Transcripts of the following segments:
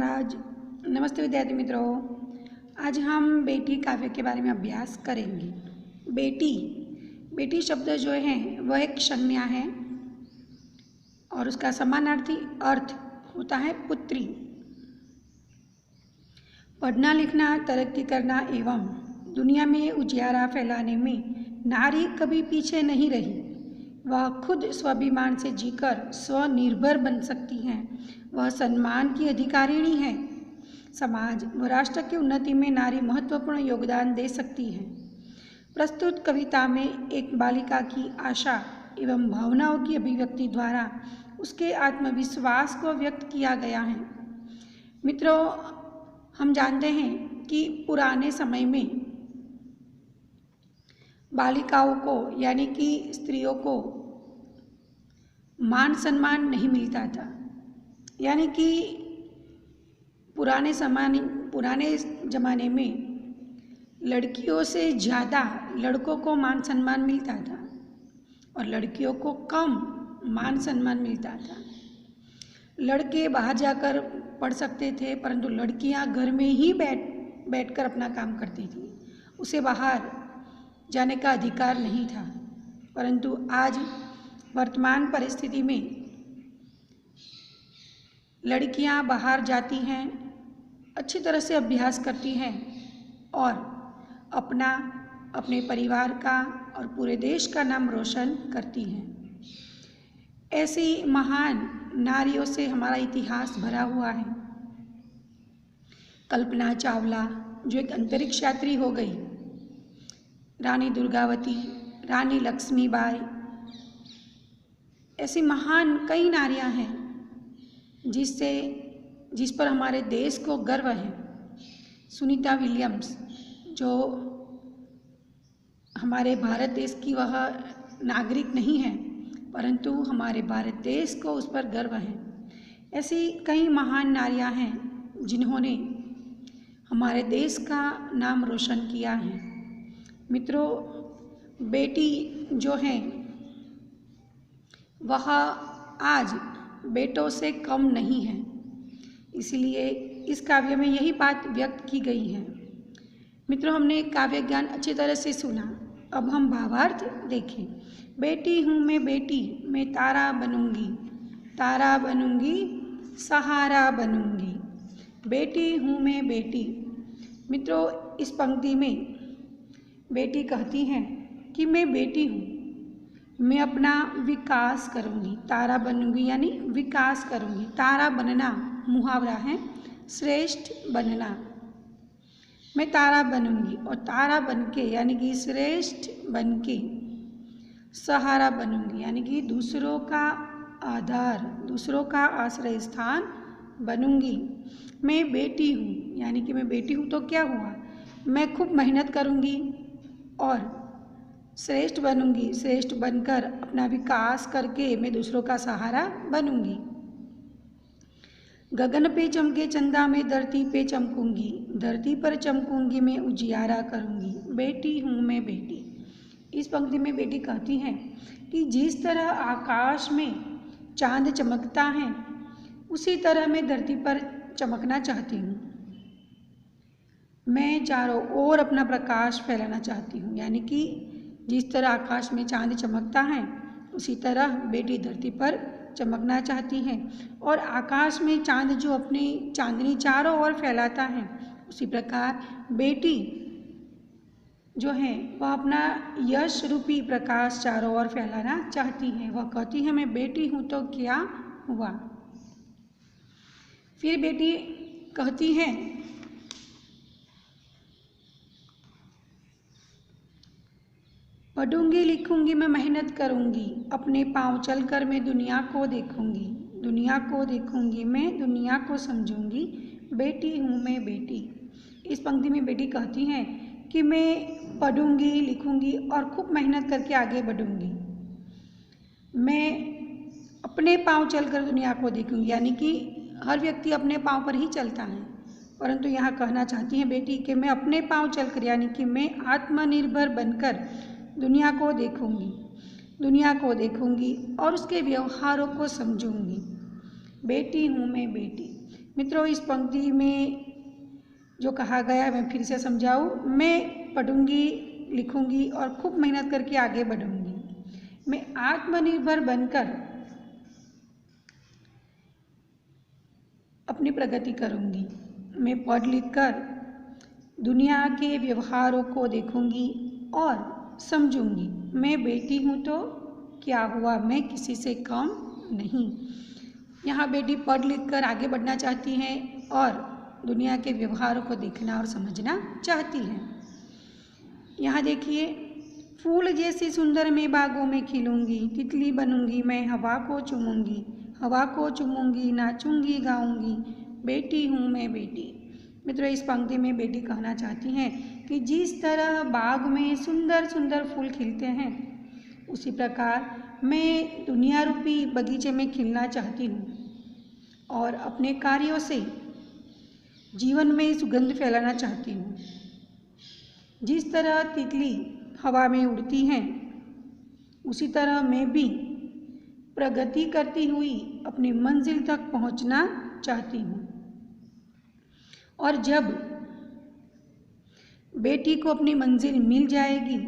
महाराज। नमस्ते विद्यार्थी मित्रों, आज हम बेटी काव्य के बारे में अभ्यास करेंगे। बेटी शब्द जो है वह एक संज्ञा है और उसका समानार्थी अर्थ होता है पुत्री। पढ़ना लिखना, तरक्की करना एवं दुनिया में उजियारा फैलाने में नारी कभी पीछे नहीं रही। वह खुद स्वाभिमान से जीकर स्वनिर्भर बन सकती हैं। वह सम्मान की अधिकारिणी है। समाज व राष्ट्र की उन्नति में नारी महत्वपूर्ण योगदान दे सकती है। प्रस्तुत कविता में एक बालिका की आशा एवं भावनाओं की अभिव्यक्ति द्वारा उसके आत्मविश्वास को व्यक्त किया गया है। मित्रों, हम जानते हैं कि पुराने समय में बालिकाओं को यानी कि स्त्रियों को मान सम्मान नहीं मिलता था। यानी कि पुराने ज़माने में लड़कियों से ज़्यादा लड़कों को मान सम्मान मिलता था और लड़कियों को कम मान सम्मान मिलता था। लड़के बाहर जाकर पढ़ सकते थे, परंतु लड़कियां घर में ही बैठकर अपना काम करती थी। उसे बाहर जाने का अधिकार नहीं था। परंतु आज वर्तमान परिस्थिति में लड़कियां बाहर जाती हैं, अच्छी तरह से अभ्यास करती हैं और अपने परिवार का और पूरे देश का नाम रोशन करती हैं। ऐसी महान नारियों से हमारा इतिहास भरा हुआ है। कल्पना चावला जो एक अंतरिक्ष यात्री हो गई, रानी दुर्गावती, रानी लक्ष्मीबाई, ऐसी महान कई नारियां हैं जिस पर हमारे देश को गर्व है। सुनीता विलियम्स जो हमारे भारत देश की वह नागरिक नहीं है, परंतु हमारे भारत देश को उस पर गर्व है। ऐसी कई महान नारियां हैं जिन्होंने हमारे देश का नाम रोशन किया है। मित्रों, बेटी जो है वह आज बेटों से कम नहीं है। इसलिए इस काव्य में यही बात व्यक्त की गई है। मित्रों, हमने काव्य ज्ञान अच्छी तरह से सुना। अब हम भावार्थ देखें। बेटी हूँ मैं बेटी, मैं तारा बनूंगी, सहारा बनूंगी। बेटी हूँ मैं बेटी। मित्रों, इस पंक्ति में बेटी कहती हैं कि मैं बेटी हूँ, मैं अपना विकास करूँगी। तारा बनूंगी यानी विकास करूँगी। तारा बनना मुहावरा है, श्रेष्ठ बनना। मैं तारा बनूंगी और तारा बनके यानी कि श्रेष्ठ बनके सहारा बनूंगी यानी कि दूसरों का आधार, दूसरों का आश्रय स्थान बनूंगी। मैं बेटी हूँ यानी कि मैं बेटी हूँ तो क्या हुआ, मैं खूब मेहनत करूँगी और श्रेष्ठ बनूंगी। श्रेष्ठ बनकर अपना विकास करके मैं दूसरों का सहारा बनूंगी। गगन पे चमके चंदा में धरती पे चमकूंगी, धरती पर चमकूंगी मैं उजियारा करूंगी। बेटी हूँ मैं बेटी। इस पंक्ति में बेटी कहती है कि जिस तरह आकाश में चांद चमकता है उसी तरह मैं धरती पर चमकना चाहती हूँ। मैं चारों ओर अपना प्रकाश फैलाना चाहती हूँ। यानी कि जिस तरह आकाश में चांद चमकता है उसी तरह बेटी धरती पर चमकना चाहती है और आकाश में चांद जो अपनी चांदनी चारों ओर फैलाता है उसी प्रकार बेटी जो है वह अपना यश रूपी प्रकाश चारों ओर फैलाना चाहती है। वह कहती है मैं बेटी हूँ तो क्या हुआ। फिर बेटी कहती है पढ़ूंगी लिखूंगी मैं मेहनत करूंगी, अपने पाँव चलकर मैं दुनिया को देखूंगी। दुनिया को देखूंगी मैं दुनिया को समझूंगी। बेटी हूँ मैं बेटी। इस पंक्ति में बेटी कहती है कि मैं पढ़ूंगी लिखूंगी और खूब मेहनत करके आगे बढ़ूंगी। मैं अपने पाँव चलकर दुनिया को देखूंगी। यानी कि हर व्यक्ति अपने पाँव पर ही चलता है, परंतु यहाँ कहना चाहती है बेटी कि मैं अपने पाँव चलकर यानी कि मैं आत्मनिर्भर बनकर दुनिया को देखूंगी और उसके व्यवहारों को समझूंगी। बेटी हूँ मैं बेटी। मित्रों, इस पंक्ति में जो कहा गया है मैं फिर से समझाऊँ। मैं पढ़ूंगी, लिखूंगी और खूब मेहनत करके आगे बढ़ूंगी। मैं आत्मनिर्भर बनकर अपनी प्रगति करूंगी। मैं पढ़ लिख कर दुनिया के व्यवहारों को देखूंगी और समझूंगी। मैं बेटी हूँ तो क्या हुआ, मैं किसी से कम नहीं। यहाँ बेटी पढ़ लिख कर आगे बढ़ना चाहती है और दुनिया के व्यवहारों को देखना और समझना चाहती है। यहाँ देखिए, फूल जैसी सुंदर मैं बागों में खिलूंगी, तितली बनूंगी मैं हवा को चूमूंगी, हवा को चूमूंगी, नाचूंगी, गाऊंगी, बेटी हूँ मैं बेटी। मित्रों, इस पंक्ति में बेटी कहना चाहती हैं कि जिस तरह बाग में सुंदर सुंदर फूल खिलते हैं, उसी प्रकार मैं दुनिया रूपी बगीचे में खिलना चाहती हूँ और अपने कार्यों से जीवन में सुगंध फैलाना चाहती हूँ। जिस तरह तितली हवा में उड़ती हैं, उसी तरह मैं भी प्रगति करती हुई अपनी मंजिल तक पहुँचना चाहती हूँ। और जब बेटी को अपनी मंजिल मिल जाएगी,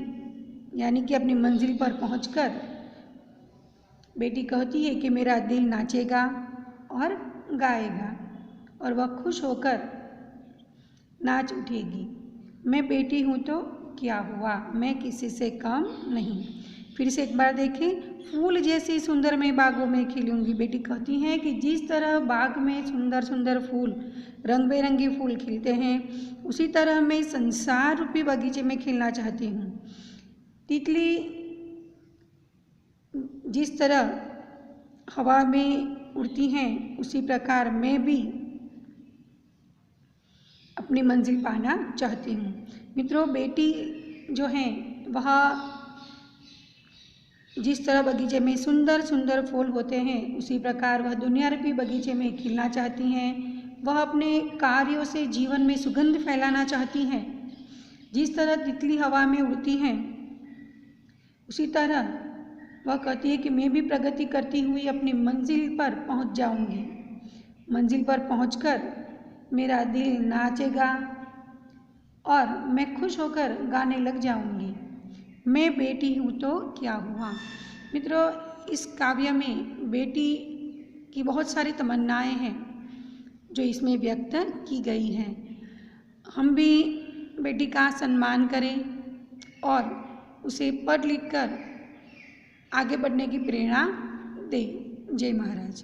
यानी कि अपनी मंजिल पर पहुंचकर बेटी कहती है कि मेरा दिल नाचेगा और गाएगा और वह खुश होकर नाच उठेगी। मैं बेटी हूँ तो क्या हुआ, मैं किसी से कम नहीं। फिर से एक बार देखें, फूल जैसी सुंदर मैं बागों में खिलूंगी। बेटी कहती हैं कि जिस तरह बाग में सुंदर सुंदर फूल, रंग बिरंगे फूल खिलते हैं, उसी तरह मैं संसार रूपी बगीचे में खिलना चाहती हूँ। तितली जिस तरह हवा में उड़ती हैं, उसी प्रकार मैं भी अपनी मंजिल पाना चाहती हूँ। मित्रों, बेटी जो है वह जिस तरह बगीचे में सुंदर सुंदर फूल होते हैं, उसी प्रकार वह दुनिया रूपी बगीचे में खिलना चाहती हैं। वह अपने कार्यों से जीवन में सुगंध फैलाना चाहती हैं। जिस तरह तितली हवा में उड़ती हैं, उसी तरह वह कहती है कि मैं भी प्रगति करती हुई अपनी मंजिल पर पहुंच जाऊंगी। मंजिल पर पहुंचकर मेरा दिल नाचेगा और मैं खुश होकर गाने लग जाऊंगी। मैं बेटी हूँ तो क्या हुआ। मित्रों, इस काव्य में बेटी की बहुत सारी तमन्नाएं हैं जो इसमें व्यक्त की गई हैं। हम भी बेटी का सम्मान करें और उसे पढ़ लिख कर आगे बढ़ने की प्रेरणा दें। जय महाराज।